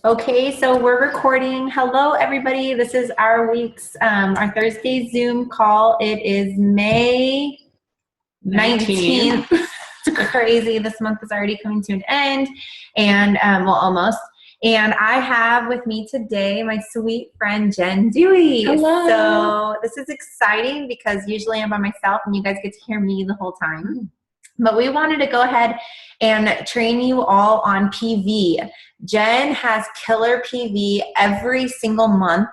Okay, so we're recording. Hello, everybody. This is our our Thursday Zoom call. It is May 19th. It's crazy. This month is already coming to an end, and well, almost. And I have with me today my sweet friend Jen Dewey. Hello. So this is exciting because usually I'm by myself and you guys get to hear me the whole time. But we wanted to go ahead and train you all on PV. Jen has killer PV every single month,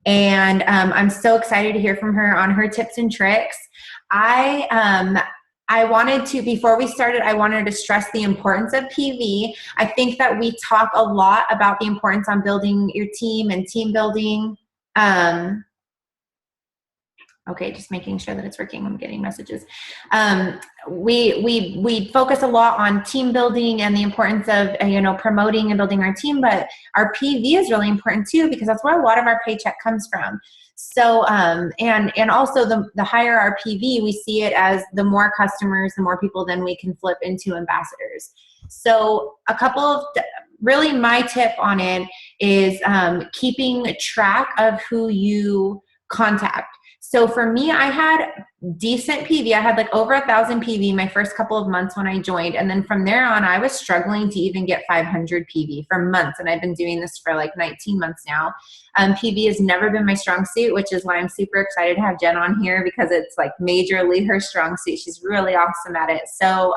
and I'm so excited to hear from her on her tips and tricks. I wanted to, before we started, I wanted to stress the importance of PV. I think that we talk a lot about the importance on building your team and team building. Okay, just making sure that it's working. I'm getting messages. We focus a lot on team building and the importance of promoting and building our team, but our PV is really important too because that's where a lot of our paycheck comes from. So and also the higher our PV, we see it as the more customers, the more people then we can flip into ambassadors. So a couple of really my tip on it is keeping track of who you contact. So for me, I had decent PV. I had like over 1,000 PV my first couple of months when I joined. And then from there on, I was struggling to even get 500 PV for months. And I've been doing this for like 19 months now. PV has never been my strong suit, which is why I'm super excited to have Jen on here because it's like majorly her strong suit. She's really awesome at it. So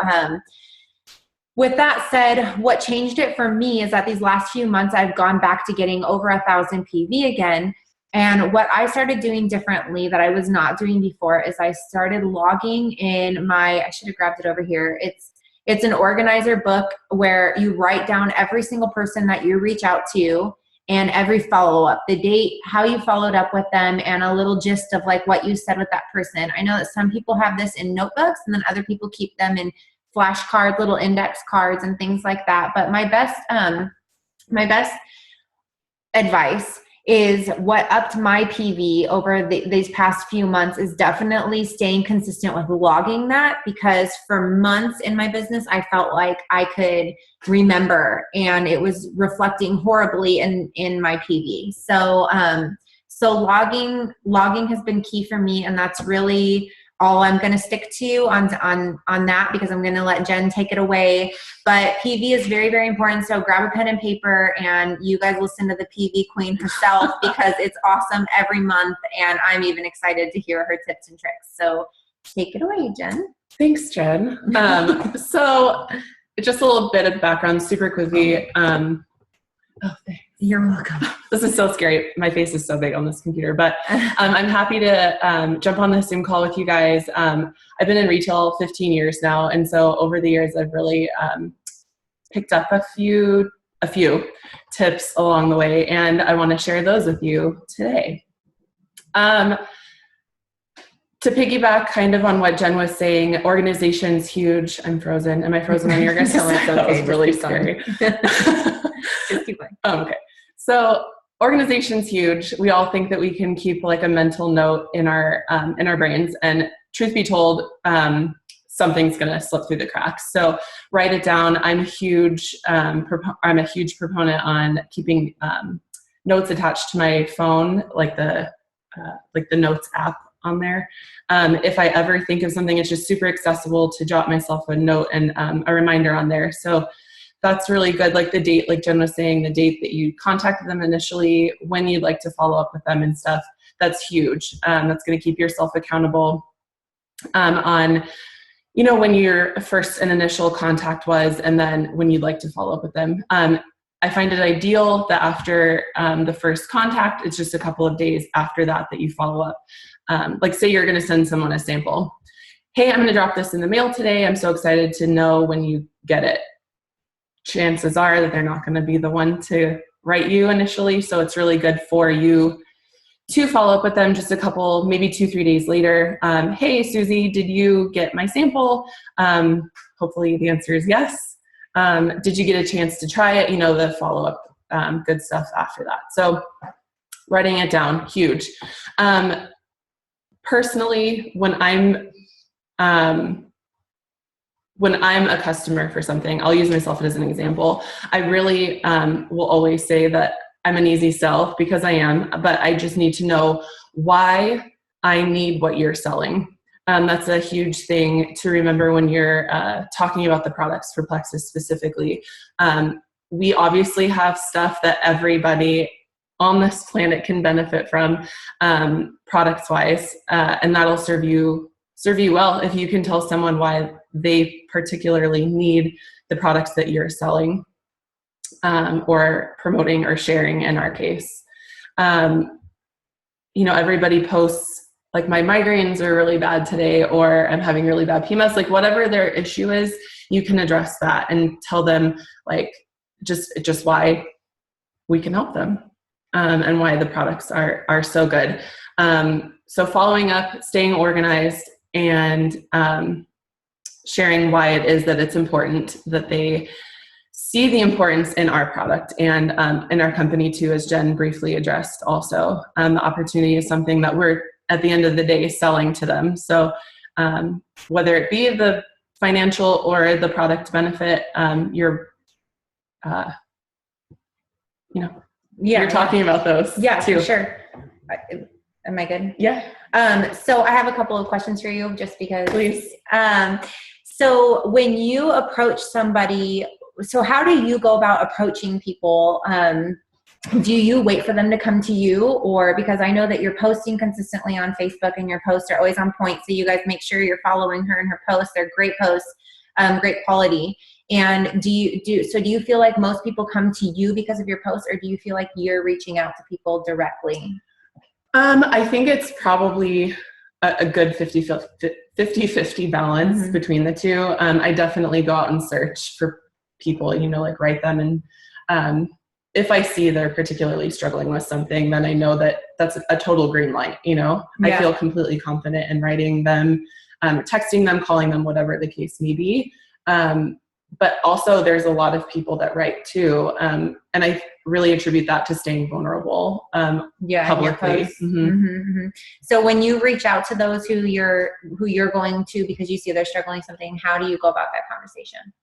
with that said, what changed it for me is that these last few months, I've gone back to getting over 1,000 PV again. And what I started doing differently that I was not doing before is I started logging in I should have grabbed it over here. It's an organizer book where you write down every single person that you reach out to and every follow-up, the date, how you followed up with them, and a little gist of like what you said with that person. I know that some people have this in notebooks and then other people keep them in flashcards, little index cards and things like that. But my best advice is what upped my PV over these past few months is definitely staying consistent with logging that, because for months in my business, I felt like I could remember and it was reflecting horribly in my PV. So, so logging has been key for me, and that's really all I'm going to stick to on that, because I'm going to let Jen take it away. But PV is very, very important. So grab a pen and paper and you guys listen to the PV queen herself because it's awesome every month. And I'm even excited to hear her tips and tricks. So take it away, Jen. Thanks, Jen. So just a little bit of background super quickly. Oh, thanks. You're welcome. This is so scary. My face is so big on this computer, but I'm happy to jump on this Zoom call with you guys. I've been in retail 15 years now, and so over the years, I've really picked up a few tips along the way, and I want to share those with you today. To piggyback kind of on what Jen was saying, organization's huge. I'm frozen. Am I frozen on your guys' side? That was really scary. Just keep going. Okay. So organization's huge. We all think that we can keep like a mental note in our brains, and truth be told, something's going to slip through the cracks. So write it down. I'm a huge proponent on keeping notes attached to my phone, like the notes app on there. If I ever think of something, it's just super accessible to jot myself a note and a reminder on there. So that's really good. Like the date, like Jen was saying, the date that you contacted them initially, when you'd like to follow up with them and stuff, that's huge. That's going to keep yourself accountable on, when your first and initial contact was, and then when you'd like to follow up with them. I find it ideal that after the first contact, it's just a couple of days after that you follow up. Like say you're going to send someone a sample. Hey, I'm going to drop this in the mail today. I'm so excited to know when you get it. Chances are that they're not going to be the one to write you initially. So it's really good for you to follow up with them just a couple, maybe 2-3 days later. Hey, Susie, did you get my sample? Hopefully the answer is yes. Did you get a chance to try it? The follow-up good stuff after that. So writing it down, huge. Personally, when I'm when I'm a customer for something, I'll use myself as an example. I really will always say that I'm an easy sell because I am, but I just need to know why I need what you're selling. That's a huge thing to remember when you're talking about the products for Plexus specifically. We obviously have stuff that everybody on this planet can benefit from, products wise, and that'll serve you well if you can tell someone why they particularly need the products that you're selling, or promoting or sharing in our case. Everybody posts like, my migraines are really bad today, or I'm having really bad PMS, like whatever their issue is, you can address that and tell them like just why we can help them, and why the products are so good. So following up, staying organized, and sharing why it is that it's important that they see the importance in our product and in our company too, as Jen briefly addressed also. The opportunity is something that we're, at the end of the day, selling to them. So whether it be the financial or the product benefit, you're talking about those too. For sure. Am I good? Yeah. So I have a couple of questions for you, just because. Please. So when you approach somebody, so how do you go about approaching people? Do you wait for them to come to you, or because I know that you're posting consistently on Facebook and your posts are always on point, so you guys make sure you're following her and her posts. They're great posts, great quality. And do you feel like most people come to you because of your posts, or do you feel like you're reaching out to people directly? I think it's probably a good 50-50 balance between the two. I definitely go out and search for people, like write them. And if I see they're particularly struggling with something, then I know that that's a total green light. I feel completely confident in writing them, texting them, calling them, whatever the case may be. But also there's a lot of people that write too. And I really attribute that to staying vulnerable publicly. So when you reach out to those who you're going to because you see they're struggling with something, how do you go about that conversation?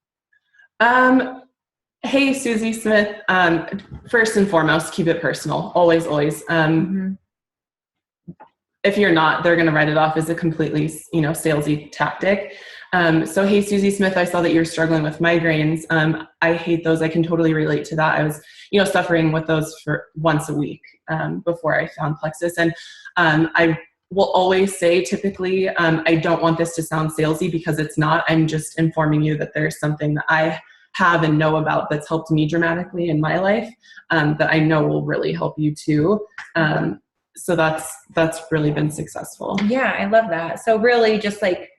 Hey, Susie Smith, first and foremost, keep it personal. Always. If you're not, they're going to write it off as a completely, salesy tactic. So, hey, Susie Smith, I saw that you're struggling with migraines. I hate those. I can totally relate to that. I was, suffering with those for once a week before I found Plexus. And I will always say, typically, I don't want this to sound salesy, because it's not. I'm just informing you that there's something that I have and know about that's helped me dramatically in my life, that I know will really help you too. So that's really been successful. Yeah, I love that. So really just like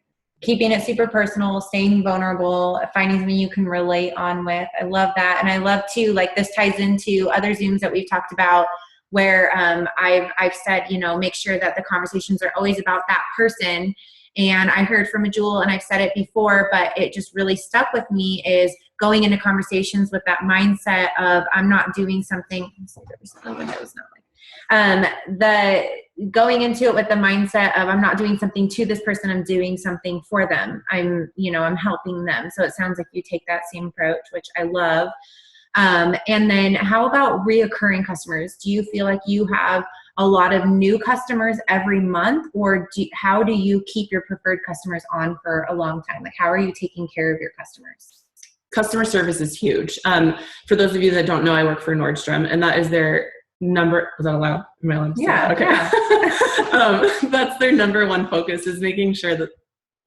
keeping it super personal, staying vulnerable, finding something you can relate on with. I love that. And I love too, like this ties into other Zooms that we've talked about where I've said, make sure that the conversations are always about that person. And I heard from a Jewel, and I've said it before, but it just really stuck with me, is going into conversations with that mindset of I'm not doing something. Going into it with the mindset of I'm not doing something to this person, I'm doing something for them. I'm helping them. So it sounds like you take that same approach, which I love. And then how about reoccurring customers? Do you feel like you have a lot of new customers every month, or how do you keep your preferred customers on for a long time? Like, how are you taking care of your customers? Customer service is huge. For those of you that don't know, I work for Nordstrom, and that is their number. Is that allowed? Am I allowed to say that? Okay. Yeah. That's their number one focus, is making sure that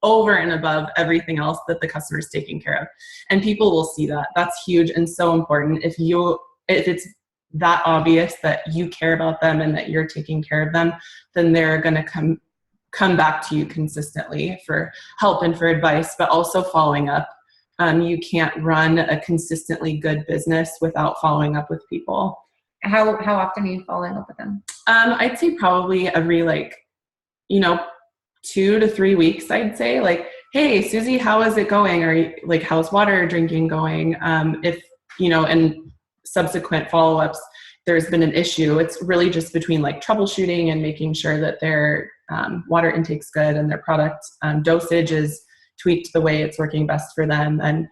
over and above everything else that the customer is taken care of. And people will see that. That's huge and so important. If it's that obvious that you care about them and that you're taking care of them, then they're going to come back to you consistently for help and for advice, but also following up. You can't run a consistently good business without following up with people. How often are you following up with them? I'd say probably every 2 to 3 weeks, I'd say. Like, hey, Susie, how is it going? Or like, how's water drinking going? If, and subsequent follow-ups, there's been an issue. It's really just between like troubleshooting and making sure that their water intake's good and their product dosage is tweaked the way it's working best for them. And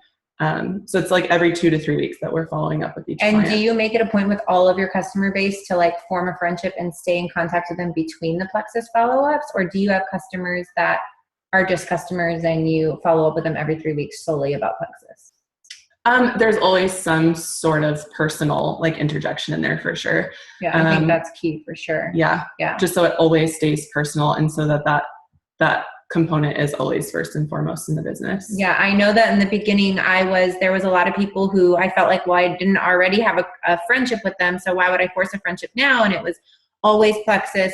so it's like every 2 to 3 weeks that we're following up with each client. Do you make it a point with all of your customer base to like form a friendship and stay in contact with them between the Plexus follow-ups? Or do you have customers that are just customers and you follow up with them every 3 weeks solely about Plexus? There's always some sort of personal like interjection in there for sure. Yeah, I think that's key for sure. Yeah. Just so it always stays personal, and so that component is always first and foremost in the business. Yeah, I know that in the beginning there was a lot of people who I felt like, well, I didn't already have a friendship with them, so why would I force a friendship now? And it was always Plexus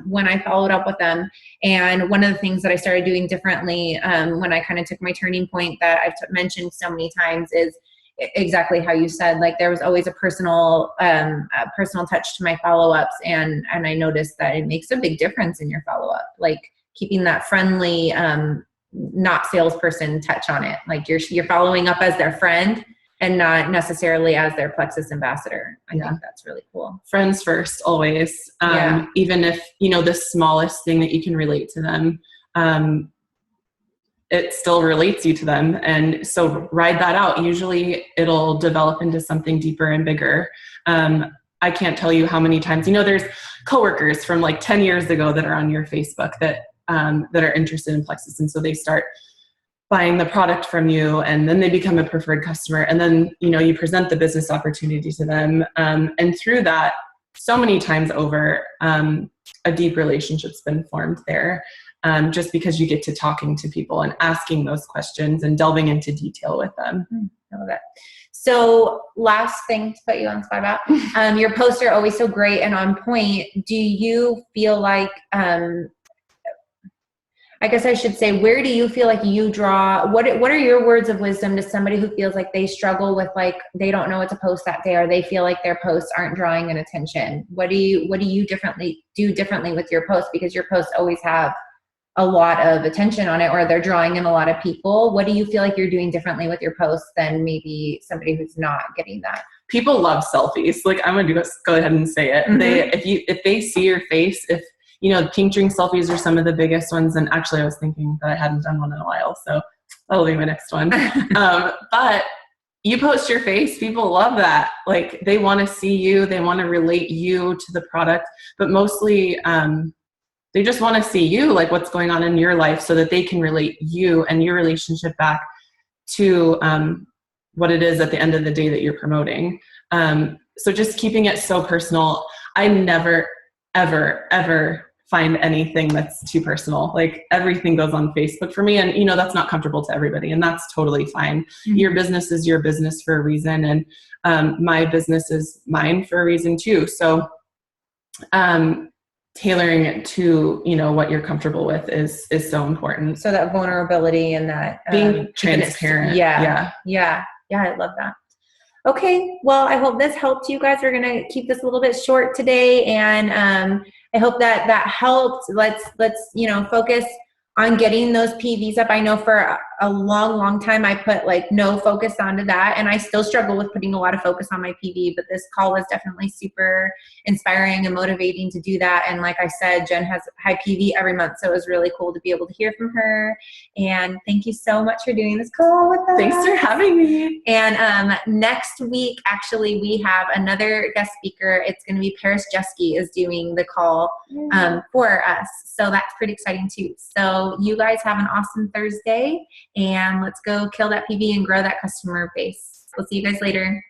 when I followed up with them. And one of the things that I started doing differently when I kind of took my turning point that I've mentioned so many times is exactly how you said, like there was always a personal touch to my follow-ups. And I noticed that it makes a big difference in your follow-up, like keeping that friendly, not salesperson touch on it. Like you're following up as their friend and not necessarily as their Plexus ambassador. I think that's really cool. Friends first, always. Even if, the smallest thing that you can relate to them, it still relates you to them. And so ride that out. Usually it'll develop into something deeper and bigger. I can't tell you how many times, there's coworkers from like 10 years ago that are on your Facebook that are interested in Plexus. And so they start buying the product from you, and then they become a preferred customer. And then, you present the business opportunity to them. And through that, so many times over, a deep relationship's been formed there, just because you get to talking to people and asking those questions and delving into detail with them. I love it. So last thing to put you on the spot about, your posts are always so great and on point. Do you feel like, I guess I should say, where do you feel like you draw, what are your words of wisdom to somebody who feels like they struggle with, like, they don't know what to post that day, or they feel like their posts aren't drawing an attention? What do you do differently with your posts? Because your posts always have a lot of attention on it, or they're drawing in a lot of people. What do you feel like you're doing differently with your posts than maybe somebody who's not getting that? People love selfies. Like, I'm going to go ahead and say it. Mm-hmm. If they see your face, pink drink selfies are some of the biggest ones. And actually I was thinking that I hadn't done one in a while, so that'll be my next one. But you post your face, people love that. Like, they want to see you, they want to relate you to the product, but mostly, they just want to see you, like what's going on in your life, so that they can relate you and your relationship back to what it is at the end of the day that you're promoting. So just keeping it so personal. I never, ever, ever find anything that's too personal. Like, everything goes on Facebook for me, and that's not comfortable to everybody, and that's totally fine. Mm-hmm. Your business is your business for a reason, and my business is mine for a reason too. So tailoring it to what you're comfortable with is so important. So that vulnerability and that being transparent. Yeah, I love that. Okay, well, I hope this helped you guys. We're gonna keep this a little bit short today, and I hope that helped. Let's focus on getting those PVs up. I know for a long time I put like no focus onto that, and I still struggle with putting a lot of focus on my PV, but this call was definitely super inspiring and motivating to do that. And like I said, Jen has high PV every month, so it was really cool to be able to hear from her. And thank you so much for doing this call with us. Thanks for having me. And next week, actually, we have another guest speaker. It's going to be Paris Jeske is doing the call for us. So that's pretty exciting too. So you guys have an awesome Thursday, and let's go kill that PV and grow that customer base. We'll see you guys later.